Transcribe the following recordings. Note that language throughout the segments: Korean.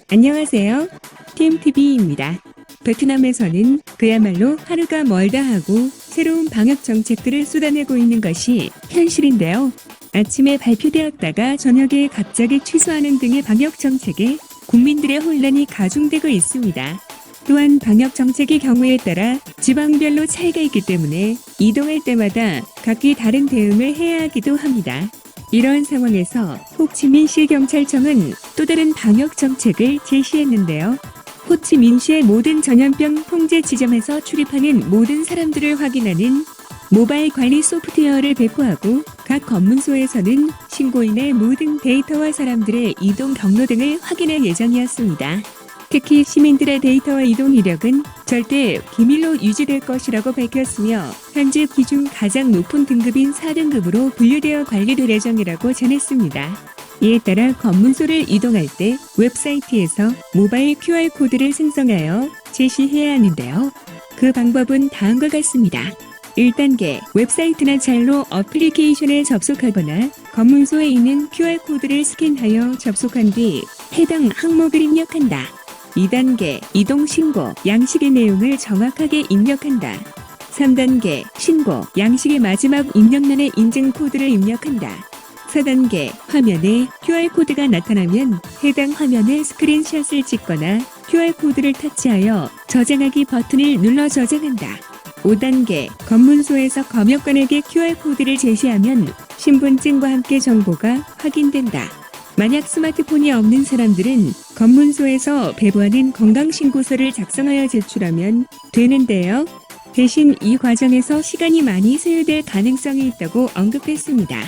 안녕하세요. 팀TV입니다. 베트남에서는 그야말로 하루가 멀다 하고 새로운 방역 정책들을 쏟아내고 있는 것이 현실인데요. 아침에 발표되었다가 저녁에 갑자기 취소하는 등의 방역 정책에 국민들의 혼란이 가중되고 있습니다. 또한 방역 정책의 경우에 따라 지방별로 차이가 있기 때문에 이동할 때마다 각기 다른 대응을 해야 하기도 합니다. 이러한 상황에서 호치민시 경찰청은 또 다른 방역 정책을 제시했는데요. 호치민시의 모든 전염병 통제 지점에서 출입하는 모든 사람들을 확인하는 모바일 관리 소프트웨어를 배포하고 각 검문소에서는 신고인의 모든 데이터와 사람들의 이동 경로 등을 확인할 예정이었습니다. 특히 시민들의 데이터와 이동 이력은 절대 기밀로 유지될 것이라고 밝혔으며 현재 기준 가장 높은 등급인 4등급으로 분류되어 관리될 예정이라고 전했습니다. 이에 따라 검문소를 이동할 때 웹사이트에서 모바일 QR코드를 생성하여 제시해야 하는데요. 그 방법은 다음과 같습니다. 1단계, 웹사이트나 찰로 어플리케이션에 접속하거나 검문소에 있는 QR코드를 스캔하여 접속한 뒤 해당 항목을 입력한다. 2단계, 이동신고, 양식의 내용을 정확하게 입력한다. 3단계, 신고, 양식의 마지막 입력란에 인증코드를 입력한다. 4단계, 화면에 QR코드가 나타나면 해당 화면에 스크린샷을 찍거나 QR코드를 타치하여 저장하기 버튼을 눌러 저장한다. 5단계, 검문소에서 검역관에게 QR코드를 제시하면 신분증과 함께 정보가 확인된다. 만약 스마트폰이 없는 사람들은 검문소에서 배부하는 건강신고서를 작성하여 제출하면 되는데요. 대신 이 과정에서 시간이 많이 소요될 가능성이 있다고 언급했습니다.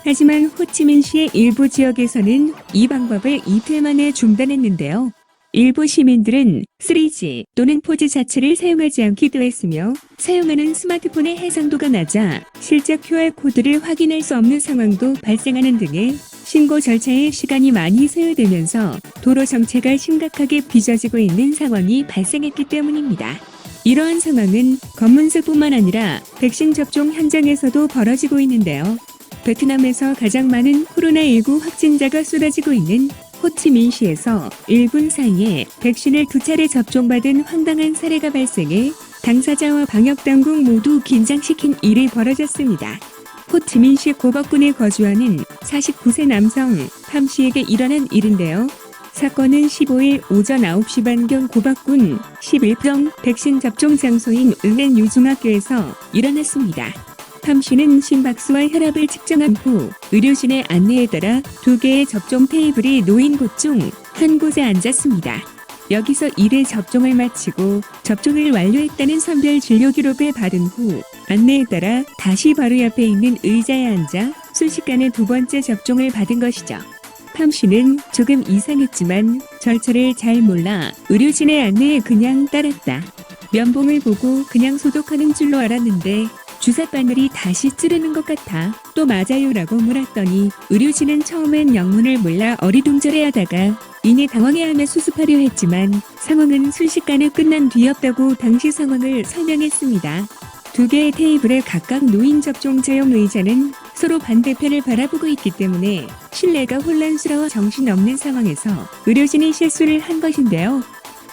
하지만 호치민시의 일부 지역에서는 이 방법을 이틀 만에 중단했는데요. 일부 시민들은 3G 또는 4G 자체를 사용하지 않기도 했으며 사용하는 스마트폰의 해상도가 낮아 실제 QR코드를 확인할 수 없는 상황도 발생하는 등의 신고 절차에 시간이 많이 소요되면서 도로 정체가 심각하게 빚어지고 있는 상황이 발생했기 때문입니다. 이러한 상황은 검문소뿐만 아니라 백신 접종 현장에서도 벌어지고 있는데요. 베트남에서 가장 많은 코로나19 확진자가 쏟아지고 있는 호치민시에서 1분 사이에 백신을 2차례 접종받은 황당한 사례가 발생해 당사자와 방역당국 모두 긴장시킨 일이 벌어졌습니다. 호치민시 고벅군에 거주하는 49세 남성 팜 씨에게 일어난 일인데요. 사건은 15일 오전 9시 반경 고벅군 11평 백신 접종 장소인 은행 유중학교에서 일어났습니다. 팜 씨는 심박수와 혈압을 측정한 후 의료진의 안내에 따라 2개의 접종 테이블이 놓인 곳 중 한 곳에 앉았습니다. 여기서 1회 접종을 마치고 접종을 완료했다는 선별 진료 기록을 받은 후 안내에 따라 다시 바로 옆에 있는 의자에 앉아 순식간에 2번째 접종을 받은 것이죠. 팜 씨는 조금 이상했지만 절차를 잘 몰라 의료진의 안내에 그냥 따랐다. 면봉을 보고 그냥 소독하는 줄로 알았는데 주사바늘이 다시 찌르는 것 같아 또 맞아요라고 물었더니 의료진은 처음엔 영문을 몰라 어리둥절해하다가 이내 당황해하며 수습하려 했지만 상황은 순식간에 끝난 뒤였다고 당시 상황을 설명했습니다. 2개의 테이블에 각각 놓인 접종자용 의자는 서로 반대편을 바라보고 있기 때문에 실내가 혼란스러워 정신없는 상황에서 의료진이 실수를 한 것인데요.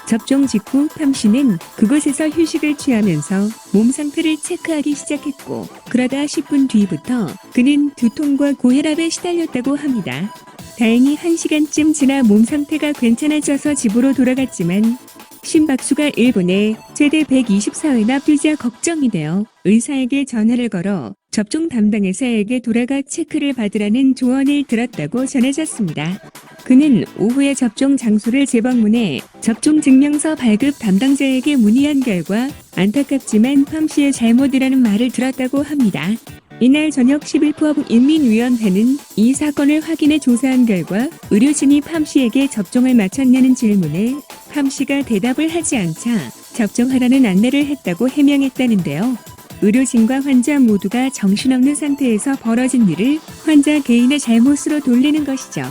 접종 직후 팜 씨는 그곳에서 휴식을 취하면서 몸 상태를 체크하기 시작했고 그러다 10분 뒤부터 그는 두통과 고혈압에 시달렸다고 합니다. 다행히 1시간쯤 지나 몸 상태가 괜찮아져서 집으로 돌아갔지만 심박수가 1분에 최대 124회나 뛰자 걱정이 되어 의사에게 전화를 걸어 접종 담당의사에게 돌아가 체크를 받으라는 조언을 들었다고 전해졌습니다. 그는 오후에 접종 장소를 재방문해 접종 증명서 발급 담당자에게 문의한 결과 안타깝지만 팜 씨의 잘못이라는 말을 들었다고 합니다. 이날 저녁 11부업 인민위원회는 이 사건을 확인해 조사한 결과 의료진이 팜 씨에게 접종을 마쳤냐는 질문에 팜 씨가 대답을 하지 않자 접종하라는 안내를 했다고 해명했다는데요. 의료진과 환자 모두가 정신없는 상태에서 벌어진 일을 환자 개인의 잘못으로 돌리는 것이죠.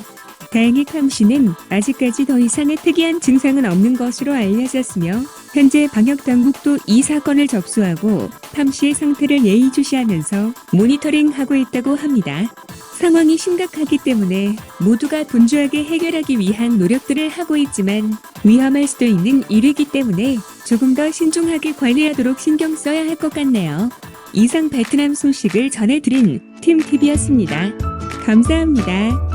다행히 팜 씨는 아직까지 더 이상의 특이한 증상은 없는 것으로 알려졌으며 현재 방역당국도 이 사건을 접수하고 팜 씨의 상태를 예의주시하면서 모니터링하고 있다고 합니다. 상황이 심각하기 때문에 모두가 분주하게 해결하기 위한 노력들을 하고 있지만 위험할 수도 있는 일이기 때문에 조금 더 신중하게 관리하도록 신경 써야 할 것 같네요. 이상 베트남 소식을 전해드린 팀TV였습니다. 감사합니다.